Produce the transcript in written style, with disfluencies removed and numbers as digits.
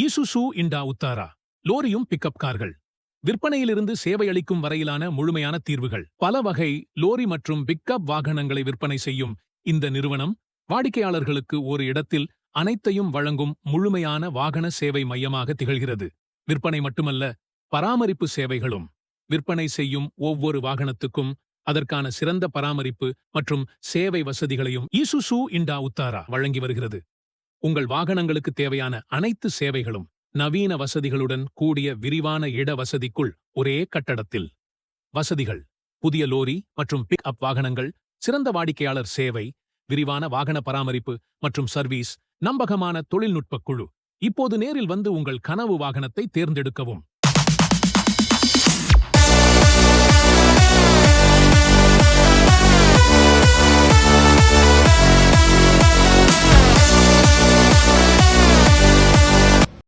ஈசுசு இண்டா உத்தாரா லோரியும் pickup கார்கள் விற்பனையிலிருந்து சேவையளிக்கும் வரையிலான முழுமையான தீர்வுகள். பல வகை லோரி மற்றும் பிக்கப் வாகனங்களை விற்பனை செய்யும் இந்த நிறுவனம் வாடிக்கையாளர்களுக்கு ஒரு இடத்தில் அனைத்தையும் வழங்கும் முழுமையான வாகன சேவை மையமாக திகழ்கிறது. விற்பனை மட்டுமல்ல, பராமரிப்பு சேவைகளும். விற்பனை செய்யும் ஒவ்வொரு வாகனத்துக்கும் அதற்கான சிறந்த பராமரிப்பு மற்றும் சேவை வசதிகளையும் ஈசுசு இண்டா உத்தாரா வழங்கி வருகிறது. உங்கள் வாகனங்களுக்கு தேவையான அனைத்து சேவைகளும் நவீன வசதிகளுடன் கூடிய விரிவான இட வசதிக்குள் ஒரே கட்டடத்தில். வசதிகள்: புதிய லோரி மற்றும் பிக் அப் வாகனங்கள், சிறந்த வாடிக்கையாளர் சேவை, விரிவான வாகன பராமரிப்பு மற்றும் சர்வீஸ், நம்பகமான தொழில்நுட்ப குழு. இப்போது நேரில் வந்து உங்கள் கனவு வாகனத்தை தேர்ந்தெடுக்கவும்.